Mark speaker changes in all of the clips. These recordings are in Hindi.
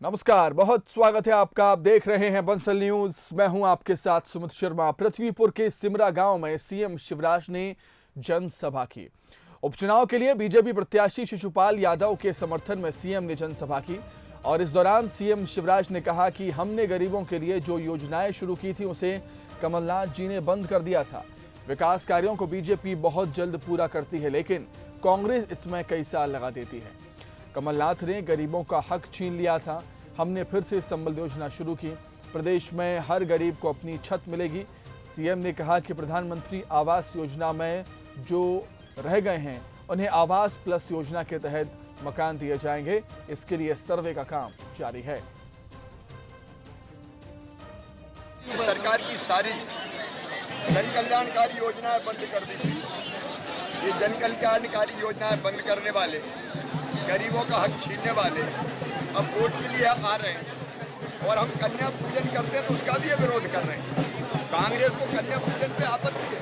Speaker 1: नमस्कार, बहुत स्वागत है आपका। आप देख रहे हैं बंसल न्यूज। मैं हूं आपके साथ सुमित शर्मा। पृथ्वीपुर के सिमरा गांव में सीएम शिवराज ने जनसभा की। उपचुनाव के लिए बीजेपी प्रत्याशी शिशुपाल यादव के समर्थन में सीएम ने जनसभा की और इस दौरान सीएम शिवराज ने कहा कि हमने गरीबों के लिए जो योजनाएं शुरू की थी उसे कमलनाथ जी ने बंद कर दिया था। विकास कार्यों को बीजेपी बहुत जल्द पूरा करती है, लेकिन कांग्रेस इसमें कई साल लगा देती है। कमलनाथ ने गरीबों का हक छीन लिया था। हमने फिर से संबल योजना शुरू की। प्रदेश में हर गरीब को अपनी छत मिलेगी। सीएम ने कहा कि प्रधानमंत्री आवास योजना में जो रह गए हैं उन्हें आवास प्लस योजना के तहत मकान दिए जाएंगे। इसके लिए सर्वे का काम जारी है।
Speaker 2: सरकार की सारी जन कल्याणकारी योजनाएं बंद कर दी थी। ये जन कल्याणकारी योजनाएं बंद करने वाले, गरीबों का हक छीनने वाले अब वोट के लिए आ रहे हैं और हम कन्या पूजन करते हैं तो उसका भी विरोध कर रहे हैं। कांग्रेस को कन्या पूजन पे आपत्ति है।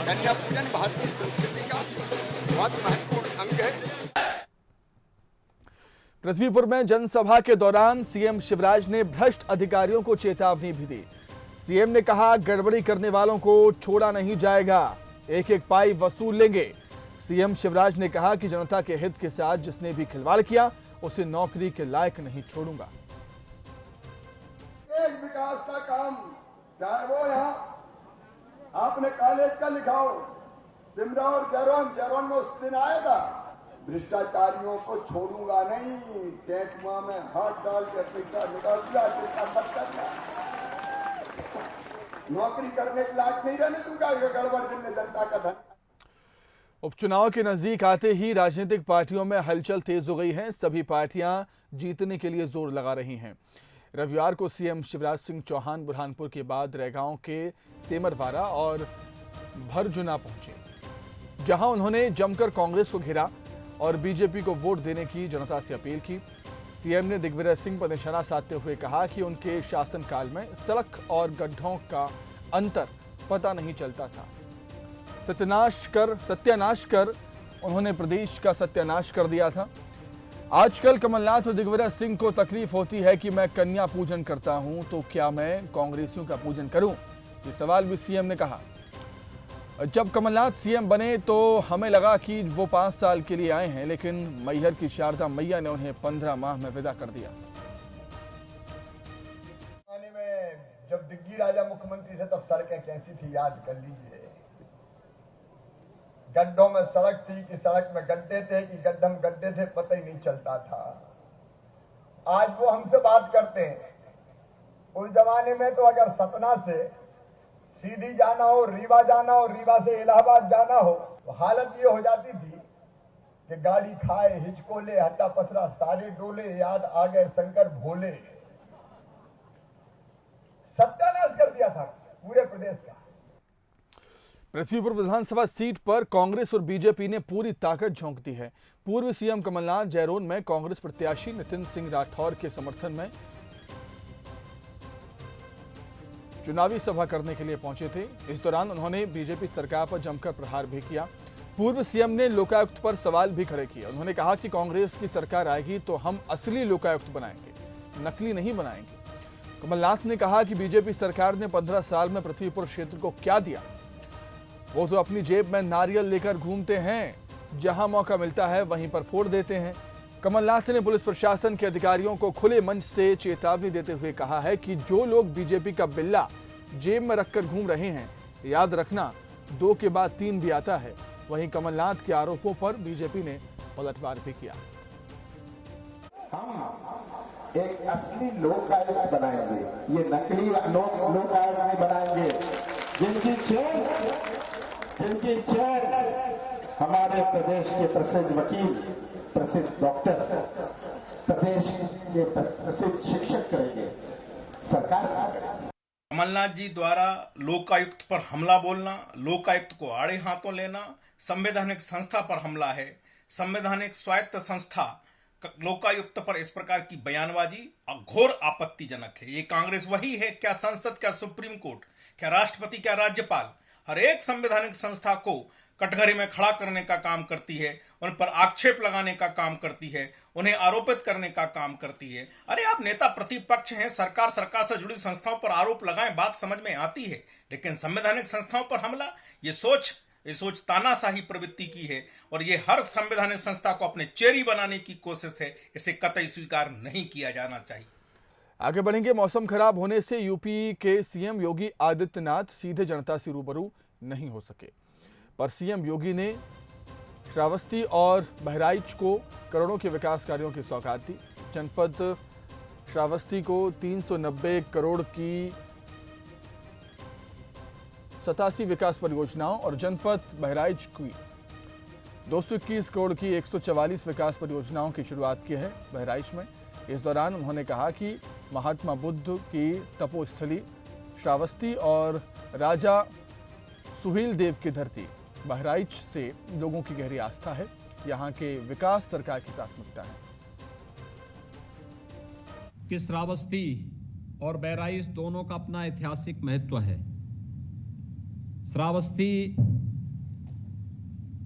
Speaker 2: कन्या पूजन भारतीय संस्कृति का बहुत महत्वपूर्ण अंग है।
Speaker 1: पृथ्वीपुर में जनसभा के दौरान सीएम शिवराज ने भ्रष्ट अधिकारियों को चेतावनी भी दी। सीएम ने कहा, गड़बड़ी करने वालों को छोड़ा नहीं जाएगा, एक एक पाई वसूल लेंगे। सीएम शिवराज ने कहा कि जनता के हित के साथ जिसने भी खिलवाड़ किया उसे नौकरी के लायक नहीं छोड़ूंगा।
Speaker 2: एक विकास का काम, चाहे वो यहाँ आपने कॉलेज का लिखा हो, सिमरा और जैरोन में उस दिन आया था, भ्रष्टाचारियों को छोड़ूंगा नहीं, टेकुआ में हाथ डाल के पैसा निकाल दिया, नौकरी करने के लायक नहीं रहने दूंगा। गड़बड़ जिनने जनता का धन।
Speaker 1: उपचुनाव के नजदीक आते ही राजनीतिक पार्टियों में हलचल तेज हो गई है। सभी पार्टियां जीतने के लिए जोर लगा रही हैं। रविवार को सीएम शिवराज सिंह चौहान बुरहानपुर के बाद रैगांव के सेमरवाड़ा और भरजुना पहुंचे, जहां उन्होंने जमकर कांग्रेस को घेरा और बीजेपी को वोट देने की जनता से अपील की। सीएम ने दिग्विजय सिंह पर निशाना साधते हुए कहा कि उनके शासनकाल में सड़क और गड्ढों का अंतर पता नहीं चलता था। सत्यानाश कर उन्होंने प्रदेश का सत्यानाश कर दिया था। आजकल कमलनाथ और दिग्विजय सिंह को तकलीफ होती है कि मैं कन्या पूजन करता हूं तो क्या मैं कांग्रेसियों का पूजन करूं, ये सवाल भी सीएम ने कहा। जब कमलनाथ सीएम बने तो हमें लगा कि वो 5 साल के लिए आए हैं, लेकिन मैहर की शारदा मैया ने उन्हें 15 माह में विदा कर दिया।
Speaker 2: जब दिग्गी राजा मुख्यमंत्री थे तब सड़कें कैसी थी याद कर लीजिए। गड्ढों में सड़क थी कि सड़क में गड्ढे थे कि गड्ढे में गड्ढे थे, पता ही नहीं चलता था। आज वो हमसे बात करते हैं। उस जमाने में तो अगर सतना से सीधी जाना हो, रीवा जाना हो, रीवा से इलाहाबाद जाना हो, तो हालत ये हो जाती थी कि गाड़ी खाए हिचकोले हट्टा पसरा सारे डोले, याद आ गए शंकर भोले। सत्यानाश कर दिया था पूरे प्रदेश का।
Speaker 1: पृथ्वीपुर विधानसभा सीट पर कांग्रेस और बीजेपी ने पूरी ताकत झोंक दी है। पूर्व सीएम कमलनाथ जैरोन में कांग्रेस प्रत्याशी नितिन सिंह राठौर के समर्थन में चुनावी सभा करने के लिए पहुंचे थे। इस दौरान उन्होंने बीजेपी सरकार पर जमकर प्रहार भी किया। पूर्व सीएम ने लोकायुक्त पर सवाल भी खड़े किए। उन्होंने कहा कि कांग्रेस की सरकार आएगी तो हम असली लोकायुक्त बनाएंगे, नकली नहीं बनाएंगे। कमलनाथ ने कहा कि बीजेपी सरकार ने 15 साल में पृथ्वीपुर क्षेत्र को क्या दिया, वो तो अपनी जेब में नारियल लेकर घूमते हैं, जहां मौका मिलता है वहीं पर फोड़ देते हैं। कमलनाथ ने पुलिस प्रशासन के अधिकारियों को खुले मंच से चेतावनी देते हुए कहा है कि जो लोग बीजेपी का बिल्ला जेब में रखकर घूम रहे हैं, याद रखना 2 के बाद 3 भी आता है। वहीं कमलनाथ के आरोपों पर बीजेपी ने पलटवार भी किया।
Speaker 3: हम एक असली लोकायुक्त बनाएंगे, ये नकली लोकायुक्त नहीं बनाएंगे। जिनकी चेयर हमारे प्रदेश के प्रसिद्ध वकील, प्रसिद्ध डॉक्टर, प्रदेश के प्रसिद्ध शिक्षक करेंगे, सरकार करेगी।
Speaker 4: कमलनाथ जी द्वारा लोकायुक्त पर हमला बोलना, लोकायुक्त को आड़े हाथों लेना, संवैधानिक संस्था पर हमला है। संवैधानिक स्वायत्त संस्था लोकायुक्त पर इस प्रकार की बयानबाजी घोर आपत्तिजनक है। ये कांग्रेस वही है क्या संसद, क्या सुप्रीम कोर्ट, क्या राष्ट्रपति, क्या राज्यपाल, हर एक संवैधानिक संस्था को कटघरे में खड़ा करने का काम करती है उन पर आक्षेप लगाने का काम करती है, उन्हें आरोपित करने का काम करती है। अरे आप नेता प्रतिपक्ष हैं, सरकार से जुड़ी संस्थाओं पर आरोप लगाएं, बात समझ में आती है, लेकिन संवैधानिक संस्थाओं पर हमला, ये सोच तानाशाही प्रवृत्ति की है और ये हर संवैधानिक संस्था को अपने चेरी बनाने की कोशिश है। इसे कतई स्वीकार नहीं किया जाना चाहिए।
Speaker 1: आगे बढ़ेंगे। मौसम खराब होने से यूपी के सीएम योगी आदित्यनाथ सीधे जनता से रूबरू नहीं हो सके, पर सीएम योगी ने श्रावस्ती और बहराइच को करोड़ों के विकास कार्यों की सौगात दी। जनपद श्रावस्ती को 390 करोड़ की 87 विकास परियोजनाओं और जनपद बहराइच की 221 करोड़ की 144 विकास परियोजनाओं की शुरुआत की है बहराइच में। इस दौरान उन्होंने कहा कि महात्मा बुद्ध की तपोस्थली श्रावस्ती और राजा सुहेल देव की धरती बहराइच से लोगों की गहरी आस्था है। यहाँ के विकास सरकार की प्राथमिकता है।
Speaker 5: कि श्रावस्ती और बहराइच दोनों का अपना ऐतिहासिक महत्व है। श्रावस्ती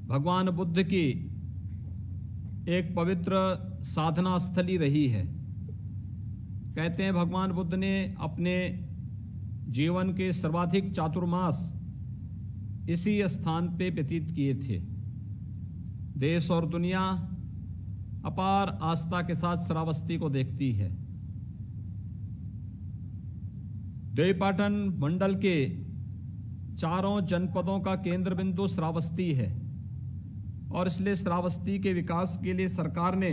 Speaker 5: भगवान बुद्ध की एक पवित्र साधना स्थली रही है। कहते हैं भगवान बुद्ध ने अपने जीवन के सर्वाधिक चातुर्मास इसी स्थान पे व्यतीत किए थे। देश और दुनिया अपार आस्था के साथ श्रावस्ती को देखती है। देवीपाटन मंडल के चारों जनपदों का केंद्र बिंदु श्रावस्ती है और इसलिए श्रावस्ती के विकास के लिए सरकार ने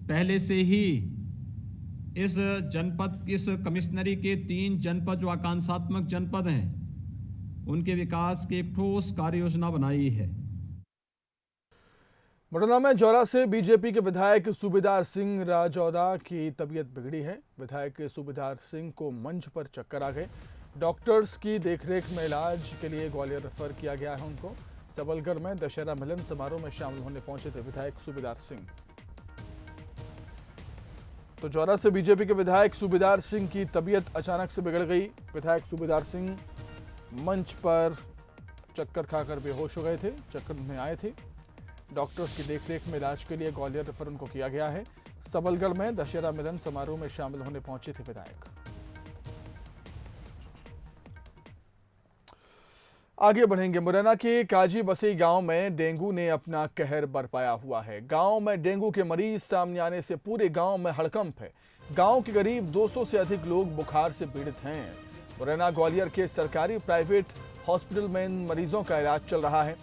Speaker 5: पहले से ही इस कमिश्नरी के 3 जनपद जो आकांक्षात्मक जनपद हैं उनके विकास की एक ठोस कार्य योजना बनाई है।
Speaker 1: मुरैना में जौरा से बीजेपी के विधायक सूबेदार सिंह राजौदा की तबीयत बिगड़ी है। विधायक सूबेदार सिंह को मंच पर चक्कर आ गए। डॉक्टर्स की देखरेख में इलाज के लिए ग्वालियर रेफर किया गया है उनको। सबलगढ़ में दशहरा मिलन समारोह में शामिल होने पहुंचे थे विधायक सूबेदार सिंह। तो जौरा से बीजेपी के विधायक सूबेदार सिंह की तबीयत अचानक से बिगड़ गई। विधायक सूबेदार सिंह मंच पर चक्कर खाकर बेहोश हो गए थे, चक्कर में आए थे। डॉक्टर्स की देखरेख में इलाज के लिए ग्वालियर रेफर उनको किया गया है। सबलगढ़ में दशहरा मिलन समारोह में शामिल होने पहुंचे थे विधायक। आगे बढ़ेंगे। मुरैना के काजी बसई गांव में डेंगू ने अपना कहर बरपाया हुआ है। गांव में डेंगू के मरीज सामने आने से पूरे गांव में हड़कंप है। गांव के करीब 200 से अधिक लोग बुखार से पीड़ित हैं। मुरैना ग्वालियर के सरकारी प्राइवेट हॉस्पिटल में इन मरीजों का इलाज चल रहा है।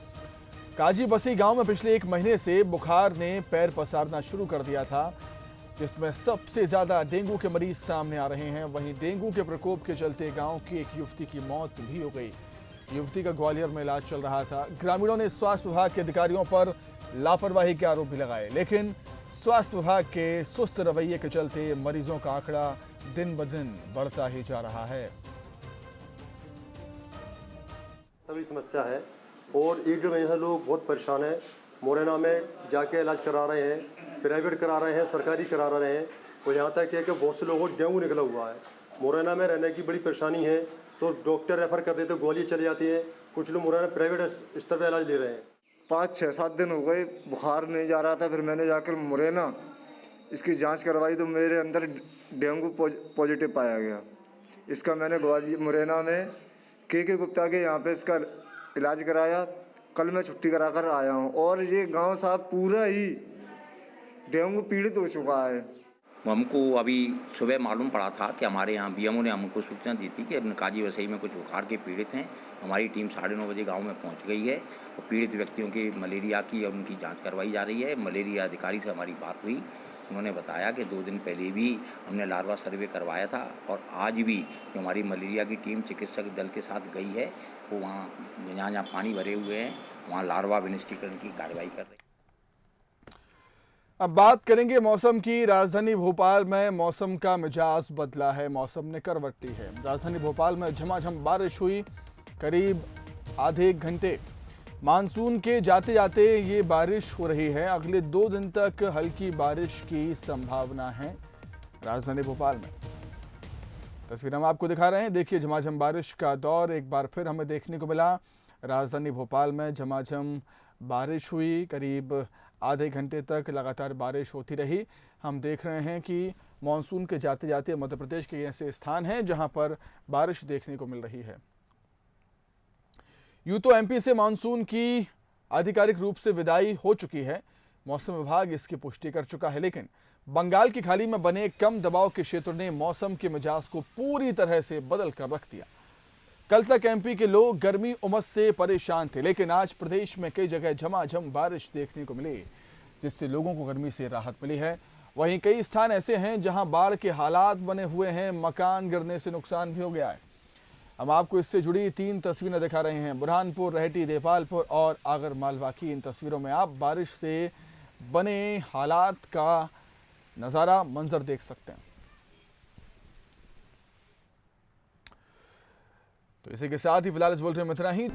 Speaker 1: काजी बसई गांव में पिछले 1 महीने से बुखार ने पैर पसारना शुरू कर दिया था, जिसमें सबसे ज्यादा डेंगू के मरीज सामने आ रहे हैं। वहीं डेंगू के प्रकोप के चलते गांव की एक युवती की मौत भी हो गई। युवती का ग्वालियर में इलाज चल रहा था। ग्रामीणों ने स्वास्थ्य विभाग के अधिकारियों पर लापरवाही के आरोप भी लगाए, लेकिन स्वास्थ्य विभाग के सुस्त रवैये के चलते मरीजों का आंकड़ा दिन ब दिन बढ़ता ही जा रहा है।
Speaker 6: तभी समस्या है और 1-1.5 महीने से लोग बहुत परेशान हैं। मुरैना में जाके इलाज करा रहे हैं, प्राइवेट करा रहे हैं, सरकारी करा रहे हैं और यहाँ तक है कि बहुत से लोगों को डेंगू निकला हुआ है। मुरैना में रहने की बड़ी परेशानी है तो डॉक्टर रेफर कर देते, ग्वालियर चले जाती है। कुछ लोग मुरैना प्राइवेट स्तर पर इलाज ले रहे हैं।
Speaker 7: 5-6-7 दिन हो गए, बुखार नहीं जा रहा था। फिर मैंने जाकर मुरैना इसकी जांच करवाई तो मेरे अंदर डेंगू पॉजिटिव पाया गया। इसका मैंने ग्वालियर मुरैना में के गुप्ता के यहाँ पे इसका इलाज कराया। कल मैं छुट्टी कराकर आया हूँ और ये गांव साहब पूरा ही डेंगू पीड़ित हो चुका है।
Speaker 8: हमको अभी सुबह मालूम पड़ा था कि हमारे यहाँ बीएमओ ने हमको सूचना दी थी कि अपने काजी वसई में कुछ बुखार के पीड़ित हैं। हमारी टीम 9:30 बजे गांव में पहुंच गई है और पीड़ित व्यक्तियों की मलेरिया की और उनकी जांच करवाई जा रही है। मलेरिया अधिकारी से हमारी बात हुई, उन्होंने बताया कि 2 दिन पहले भी हमने लार्वा सर्वे करवाया था और आज भी जो हमारी मलेरिया की टीम चिकित्सक दल के साथ गई है वो वहाँ जहाँ पानी भरे हुए हैं वहाँ लार्वा विनिष्टीकरण की कार्रवाई कर रही है।
Speaker 1: अब बात करेंगे मौसम की। राजधानी भोपाल में मौसम का मिजाज बदला है, मौसम ने करवट ली है। राजधानी भोपाल में झमाझम बारिश हुई करीब आधे 1 घंटे। मानसून के जाते जाते ये बारिश हो रही है। अगले 2 दिन तक हल्की बारिश की संभावना है राजधानी भोपाल में। तस्वीर हम आपको दिखा रहे हैं, देखिए झमाझम बारिश का दौर एक बार फिर हमें देखने को मिला। राजधानी भोपाल में झमाझम बारिश हुई, करीब आधे घंटे तक लगातार बारिश होती रही। हम देख रहे हैं कि मानसून के जाते जाते मध्य प्रदेश के ऐसे स्थान हैं जहां पर बारिश देखने को मिल रही है। यूं तो एमपी से मानसून की आधिकारिक रूप से विदाई हो चुकी है, मौसम विभाग इसकी पुष्टि कर चुका है, लेकिन बंगाल की खाड़ी में बने कम दबाव के क्षेत्र ने मौसम के मिजाज को पूरी तरह से बदल कर रख दिया। कल तक एमपी के लोग गर्मी उमस से परेशान थे, लेकिन आज प्रदेश में कई जगह झमाझम बारिश देखने को मिली, जिससे लोगों को गर्मी से राहत मिली है। वहीं कई स्थान ऐसे हैं जहां बाढ़ के हालात बने हुए हैं, मकान गिरने से नुकसान भी हो गया है। हम आपको इससे जुड़ी 3 तस्वीरें दिखा रहे हैं। बुरहानपुर, रहेटी, देपालपुर और आगर मालवा की इन तस्वीरों में आप बारिश से बने हालात का नज़ारा, मंजर देख सकते हैं। तो इसी के साथ ही फिलहाल इस बुलेटिन में इतना ही।